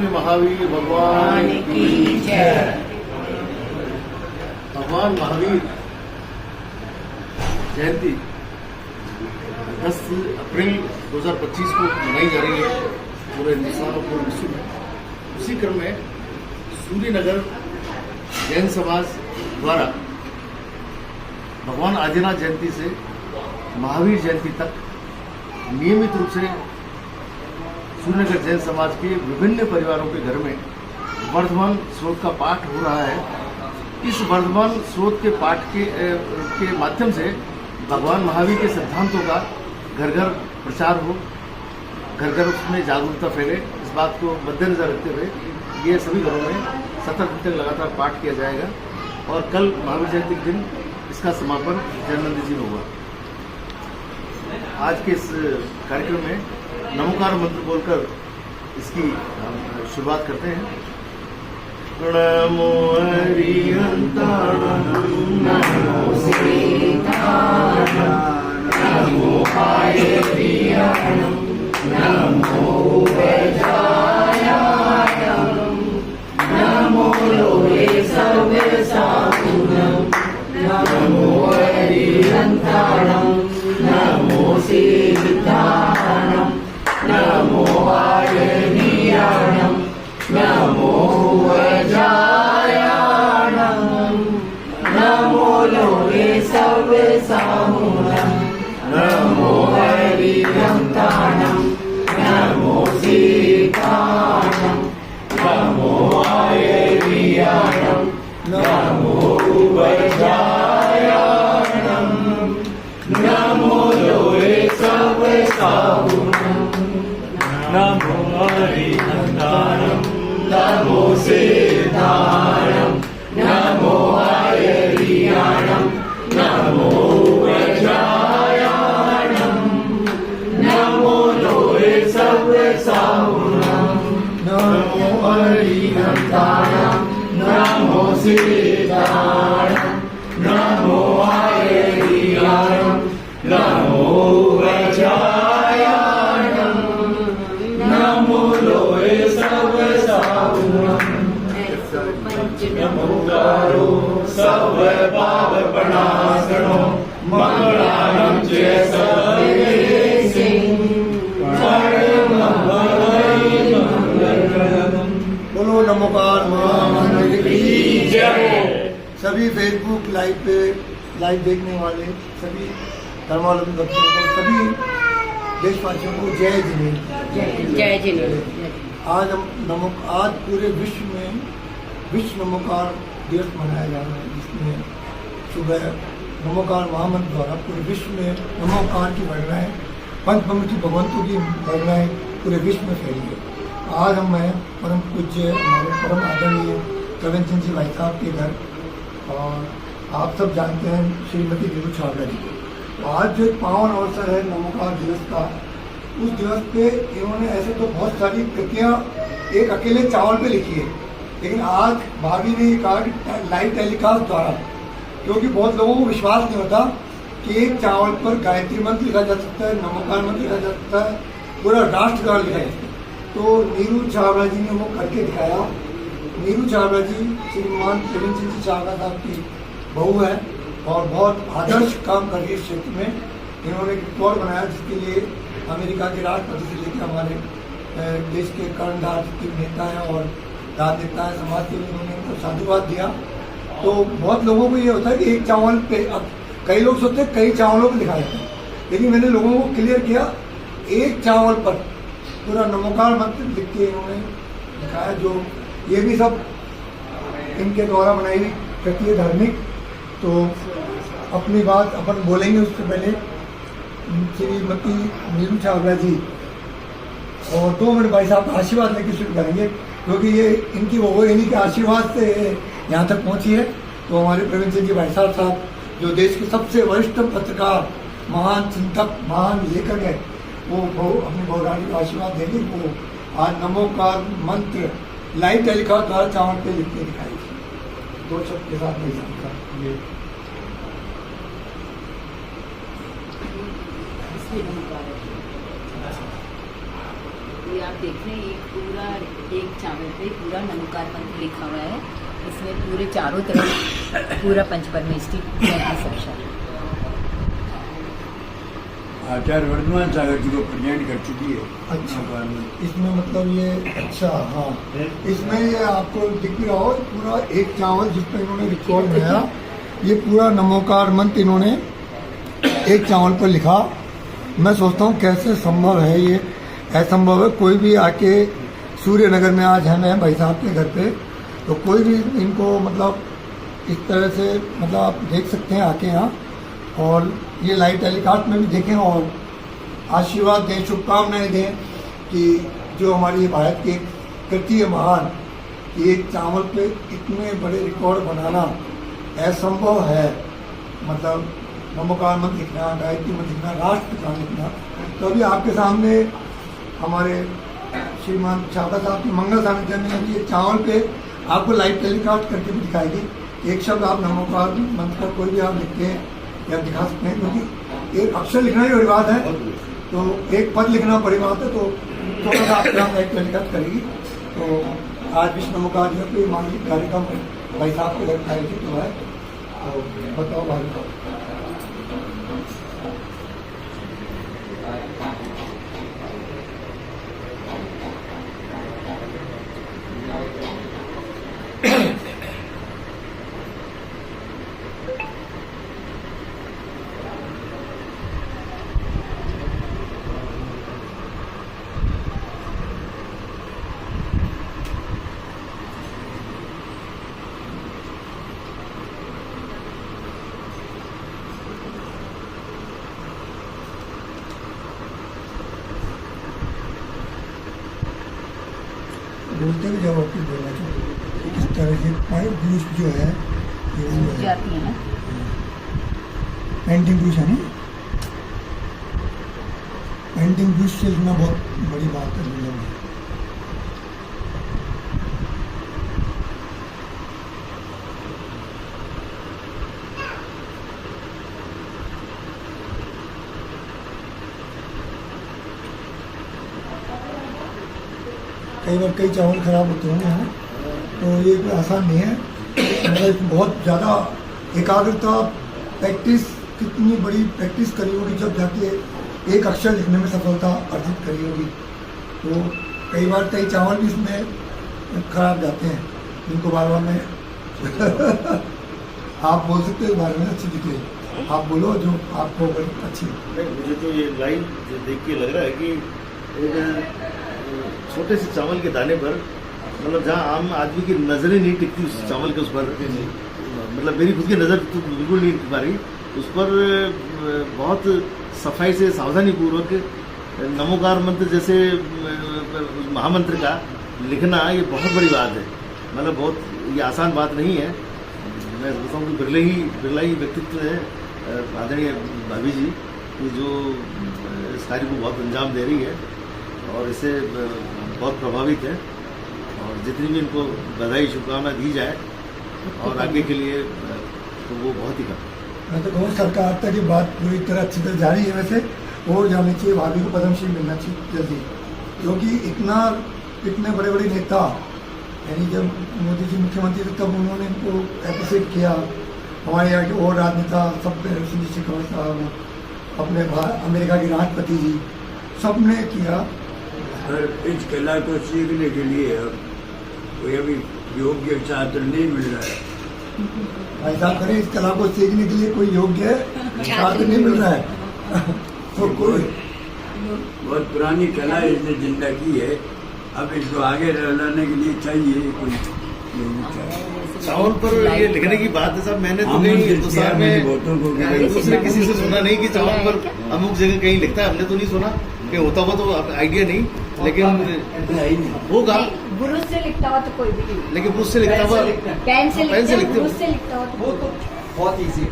श्री महावीर भगवान की जय। भगवान महावीर जयंती 10 अप्रैल 2025 को मनाई जा रही है पूरे हिंदुस्तान और पूरे विश्व में। उसी क्रम में सूर्यनगर जैन समाज द्वारा भगवान आदिनाथ जयंती से महावीर जयंती तक नियमित रूप से सूर्यनगर जैन समाज के विभिन्न परिवारों के घर में वर्धमान स्रोत का पाठ हो रहा है। इस वर्धमान स्रोत के पाठ के माध्यम से भगवान महावीर के सिद्धांतों का घर घर प्रचार हो, घर घर उसमें जागरूकता फैले। इस बात को मद्देनजर रखते हुए ये सभी घरों में 70 दिन तक लगातार पाठ किया जाएगा और कल महावीर जयंती के दिन इसका समापन जैनानंद जी में होगा। आज के इस कार्यक्रम में नमोकार मंत्र बोलकर इसकी शुरुआत करते हैं। नमो हरिहंताणं नमो सीताणं नमो हायरियाणं नमो वज्रायाणं नमो लोहे सर्वसाधुनं नमो हरिहंताणं नमो सीताणं नमो हायरियाणं नमो वज्रायाणं नमो लोहे सर्वसाधुनं नमो हरिहंताणं नमो सीताणं नमो हायरियाणं नमो वज्रायाणं नमो लोहे सर्वसाधुनं नमो हरिहंताणं नमो सीताणं नमो हायरियाणं नमो वज्रायाणं नमो लोहे सर्वसाधुनं नमो हरिहंताणं नमो सीताणं नमो हायरियाणं नमो वज्रायाणं नमो लोहे सर्वसाधुनं नमोकारो सर्वपापप्रणाशनो मंगलानं च सर्वेसिं सर्वमंगलमंगलम्। बोलो नमोकार महामंत्र की जय। सभी फेसबुक लाइव देखने वाले सभी धर्मावलंबी भक्तों को, सभी देशवासियों को जय जिनेन्द्र। जय जिनेन्द्र। आज पूरे विश्व में विश्व नमोकार दिवस मनाया जा रहा है, जिसमें सुबह नमोकार महामंत्र द्वारा पूरे विश्व में नमोकार की वर्णनाएं, पंचमुखी भगवंतों की वर्णनाएं पूरे विश्व में फैली है। आज मैं परम पूज्य हमारे परम आदरणीय कविंद सिंह जी भाई साहब के घर, और आप सब जानते हैं श्रीमती नीरू छाबड़ा जी को। आज जो एक पावन अवसर है नमोकार दिवस का, उस दिवस पे इन्होंने ऐसे तो बहुत सारी कृतियाँ एक अकेले चावल पे लिखी है, लेकिन आज भाभी ने कहा कि लाइव टेलीकास्ट द्वारा, क्योंकि बहुत लोगों को विश्वास नहीं होता कि एक चावल पर गायत्री मंत्र लिखा जा सकता है, नमोकार मंत्र लिखा जा सकता है, पूरा राष्ट्रगान लिखा है। तो नीरू छाबड़ा जी ने वो करके दिखाया। नीरू छाबड़ा जी श्रीमान कविंद सिंह जी छाबड़ा साहब की बहू है और बहुत आदर्श काम कर रही है इस क्षेत्र में। इन्होंने एक रिकॉर्ड बनाया जिसके लिए अमेरिका के राष्ट्रपति से लेकर हमारे देश के कर्णधार जितने नेता हैं और राजनेता है समाज के लिए, उन्होंने इनको साधुवाद दिया। तो बहुत लोगों को ये होता है कि एक चावल पे, अब कई लोग सोचते हैं कई चावलों पर लिखा जाता है, लेकिन मैंने लोगों को क्लियर किया एक चावल पर पूरा नमोकार मंत्र लिख के इन्होंने दिखाया। जो ये भी सब इनके द्वारा बनाई हुई कृति है धार्मिक। तो अपनी बात अपन बोलेंगे उससे पहले श्रीमती नीरू छाबड़ा जी और 2 मिनट भाई साहब आशीर्वाद लेके शुरू करेंगे, क्योंकि ये इनकी वो इन्हीं के आशीर्वाद से यहाँ तक पहुँची है। तो हमारे प्रवीण सिंह जी भाई साहब जो देश के सबसे वरिष्ठ पत्रकार, महान चिंतक, महान लेखक है, वो अपनी बहुरानी का आशीर्वाद देंगे। वो आज नमोकार मंत्र लाइव टेलीकास्ट द्वारा चावल पे लिख के दिखाई 2 शब्द के साथ नहीं सकता ये। ये आप देख रहे हैं, ये पूरा एक चावल पे पूरा नमोकार मंत्र लिखा हुआ है। इसमें पूरे चारों तरफ पूरा पंचपरमेष्ठी अक्षर है। आचार्य वर्धमान सागर जी को प्रेजेंट कर चुकी है। अच्छा, इसमें मतलब ये अच्छा, हाँ, इसमें ये आपको दिख रहा हो पूरा एक चावल जिसमें इन्होंने रिकॉर्ड बनाया, ये पूरा नमोकार मंत्र इन्होंने एक चावल पर लिखा। मैं सोचता हूँ कैसे संभव है ये, असंभव है। कोई भी आके सूर्य नगर में आज हम हैं भाई साहब के घर पे, तो कोई भी इनको मतलब इस तरह से मतलब आप देख सकते हैं आके यहाँ, और ये लाइव टेलीकास्ट में भी देखें और आशीर्वाद दें, शुभकामनाएं दें कि जो हमारी भारत की एक कृति है महान, कि एक चावल पे इतने बड़े रिकॉर्ड बनाना असंभव है। मतलब नमोकार मंत्र लिखना, गायत्री मंत्र लिखना, राष्ट्रगान लिखना। तो अभी आपके सामने हमारे श्रीमान शारदा साहब की मंगल सानिध्य में अभी ये चावल पे आपको लाइव टेलीकास्ट करके भी दिखाएगी। एक शब्द आप नमोकार मंत्र का कोई भी आप लिखते हैं या दिखा सकते हैं, क्योंकि एक अक्षर लिखना ही बड़ी बात है, तो एक पद लिखना बड़ी बात है। तो थोड़ा सा आपके यहाँ लाइव टेलीकास्ट करेगी। तो आज विश्व नमोकार जो कोई मानसिक कार्यक्रम भाई साहब के घर आयोजित हुआ है, तो बताओ भाई। बोलते हुए जब आपकी बोलना चाहिए किस तरह से पाइप ब्रूस जो है ये वो है, जाती है ना, पेंटिंग ब्रूस है ना, पेंटिंग ब्रूस से लिखना बहुत बड़ी बात है दुनिया में। कई बार कई चावल खराब होते होंगे हैं, तो ये कोई आसान नहीं है। मतलब बहुत ज़्यादा एकाग्रता, प्रैक्टिस, कितनी बड़ी प्रैक्टिस करी होगी जब जाके एक अक्षर लिखने में सफलता अर्जित करी होगी। तो कई बार कई चावल भी इसमें खराब जाते हैं, जिनको बार बार मैं आप बोल सकते हो बारे में अच्छी दिखे, आप बोलो जो आपको अच्छी। मुझे तो ये लाइन देख के लग रहा है कि एक छोटे से चावल के दाने पर, मतलब जहाँ आम आदमी की नज़रें नहीं टिकती उस चावल के उस पर, मतलब मेरी खुद की नज़र तो बिल्कुल नहीं टिक पा रही उस पर, बहुत सफाई से सावधानी पूर्वक नमोकार मंत्र जैसे महामंत्र का लिखना, ये बहुत बड़ी बात है। मतलब बहुत ये आसान बात नहीं है। मैं सोचता हूँ कि बिरला ही व्यक्तित्व है आदरणीय भाभी जी, कि जो इस कार्य को बहुत अंजाम दे रही है और इससे बहुत प्रभावित है। और जितनी भी इनको बधाई शुभकामना दी जाए और आगे के लिए, तो वो बहुत ही कम। मैं तो कहूँ सरकार तक ये बात पूरी तरह अच्छी तरह जारी है। वैसे और जानी चाहिए, भाभी को पद्मश्री मिलना चाहिए जल्दी, क्योंकि इतने बड़े बड़े नेता, यानी जब मोदी जी मुख्यमंत्री थे तब उन्होंने इनको अप्रिशिएट किया। हमारे यहाँ के और राजनेता सब, सुनील शेखर साहब, अपने अमेरिका के राष्ट्रपति जी, सब ने किया। पर इस कला को सीखने के लिए कोई अभी योग्य छात्र नहीं मिल रहा है। भाई साहब करें, इस कला को सीखने के लिए कोई योग्य छात्र नहीं मिल रहा है। तो कोई बहुत पुरानी कला इसने जिंदा की है, अब इसको आगे लाने के लिए चाहिए कोई चावल पर ये लिखने की बात है साहब। मैंने तो कहीं हिंदुस्तान में दूसरे किसी से सुना नहीं कि चावल पर अमुक जगह कहीं लिखता है, हमने तो नहीं सुना। कहीं होता हुआ तो आइडिया नहीं, लेकिन होगा। ब्रुश से लिखता हो तो कोई भी नहीं, लेकिन ब्रुश से लिखता हुआ, पेन से लिखते हो, लिखते हो। ब्रुश से लिखता हो वो तो बहुत ईजी।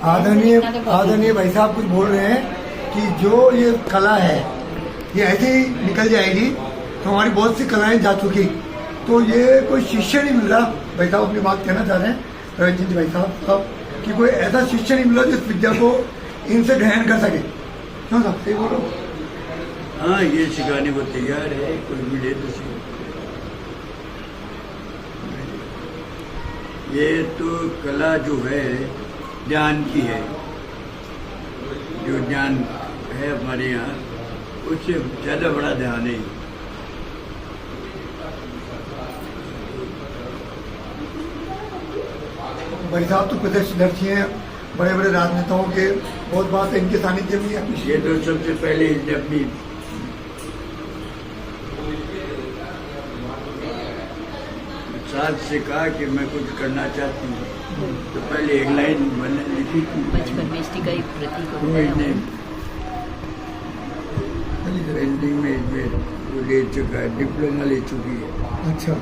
आदरणीय भाई साहब कुछ बोल रहे हैं कि जो ये कला है ये ऐसे ही निकल जाएगी, तो हमारी बहुत सी कलाएं जा चुकी, तो ये कोई शिष्य नहीं मिल रहा। भाई साहब अपनी बात कहना चाह रहे हैं, रविंद्र जी भाई साहब, कि कोई ऐसा शिष्य नहीं मिल रहा जिस विद्या को इनसे ग्रहण कर सके। क्यों साहब सही बोलो? हाँ, ये सिखाने को तैयार है, कोई मिले तो सही। ये तो कला जो है ज्ञान की है, जो ज्ञान है हमारे यहाँ उससे ज़्यादा बड़ा ध्यान है। भाई साहब तो प्रत्यक्षदर्शी हैं, बड़े बड़े राजनेताओं के बहुत बात है इनके सानिध्य में है। ये तो सबसे पहले इसने अपनी साथ से कहा कि मैं कुछ करना चाहती हूँ, तो पहले एक लाइन मैंने लिखी थी। पंचपरमेष्टि का एक प्रतीक वो होता इसने है पेंटिंग में वो ले चुका है, डिप्लोमा ले चुकी है। अच्छा,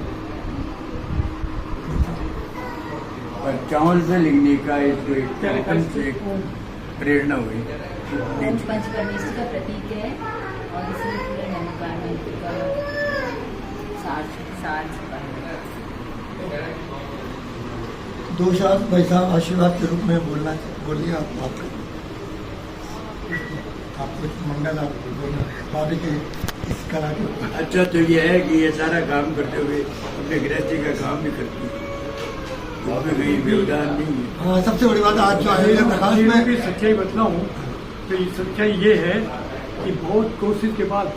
और चावल से लिखने का इसको एक कार्यक्रम से एक प्रेरणा हुई। पंचपरमेष्टि का प्रतीक है और इसमें पूरे नमकार मंत्र का सार छुपा है। दो शब्द भाई साहब आशीर्वाद के रूप में बोलिए आप कुछ मंगल आप बोलना भाभी के इस कला के ऊपर। अच्छा तो ये है कि ये सारा काम करते हुए अपने गृहस्थी का काम भी करती है, उसमें कहीं व्यवधान नहीं है। हाँ, सबसे बड़ी बात आज जो आए हैं प्रकाश मैं में भी सच्चाई बताऊं तो ये सच्चाई ये है कि बहुत कोशिश के बाद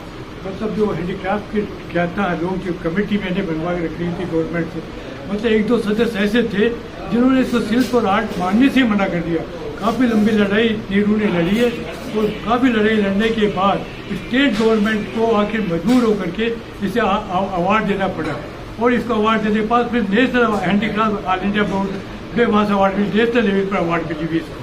मतलब जो हैंडीक्राफ्ट की कहता है लोगों की कमेटी मैंने बनवा के रखी थी गवर्नमेंट से, मतलब एक दो सदस्य ऐसे थे जिन्होंने इसको शिल्प और आर्ट मानने से मना कर दिया। काफ़ी लंबी लड़ाई नेहरू ने लड़ी है और काफ़ी लड़ाई लड़ने के बाद स्टेट गवर्नमेंट को आखिर मजबूर होकर के इसे अवार्ड देना पड़ा और इसको अवार्ड देने के बाद फिर national handicraft all India board में वहाँ से अवार्ड मिली, नेशनल लेवल पर अवार्ड मिली भी इसको।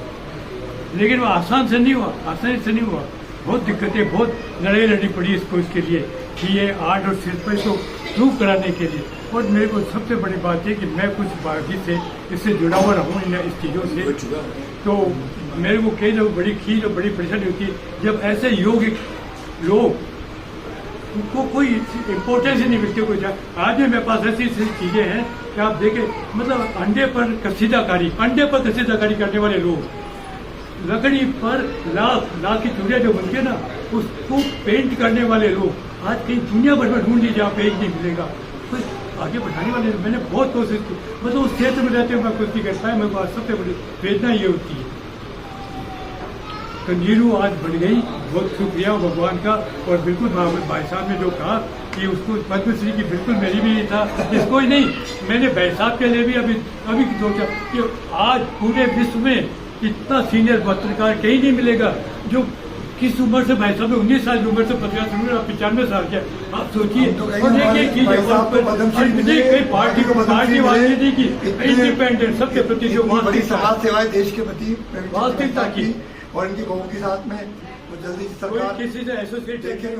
लेकिन वो आसान से नहीं हुआ, आसानी से नहीं हुआ, बहुत दिक्कतें, बहुत लड़ाई लड़नी पड़ी इसको इसके लिए कि ये आर्ट और शिल्प को प्रूव कराने के लिए। और मेरे को सबसे बड़ी बात है कि मैं कुछ बाकी से इससे जुड़ा हुआ रहूँ इस चीज़ों से, तो मेरे को कई लोग बड़ी खींच और बड़ी परेशानी होती है जब ऐसे योग्य लोग उनको कोई इम्पोर्टेंस ही नहीं मिलती कोई। आज भी मेरे पास ऐसी चीज़ें हैं कि आप देखें, मतलब अंडे पर कसीदाकारी करने वाले लोग, लकड़ी पर लाख की चूड़ियाँ जो बनती है ना उसको पेंट करने वाले लोग, आज कहीं दुनिया भर में ढूंढ लीजिए आप, पेंट नहीं मिलेगा। तो आगे बढ़ाने वाले मैंने बहुत कोशिश की, मतलब उस क्षेत्र में रहते हुए मैं कुछ नहीं कर पाया। मेरे को सबसे बड़ी वेदना ये होती है। तो नीरू आज बन गई, बहुत शुक्रिया भगवान का। और बिल्कुल भाई साहब ने जो कहा कि उसको पद्मश्री की बिल्कुल मेरी भी नहीं था, इसको ही नहीं, मैंने भाई साहब के लिए भी अभी सोचा कि आज पूरे विश्व में इतना सीनियर पत्रकार कहीं नहीं मिलेगा जो किस उम्र से भाई साहब 19 साल की उम्र से 50 उम्र 95 साल के, आप सोचिए। पार्टी वाली नहीं की, इंडिपेंडेंट सबके प्रति जो बड़ी समाज सेवाएं देश के प्रति वास्तविकता की और इनकी गाँव के साथ में तो जल्दी सरकार किसी से एसोसिएट देखेंगे।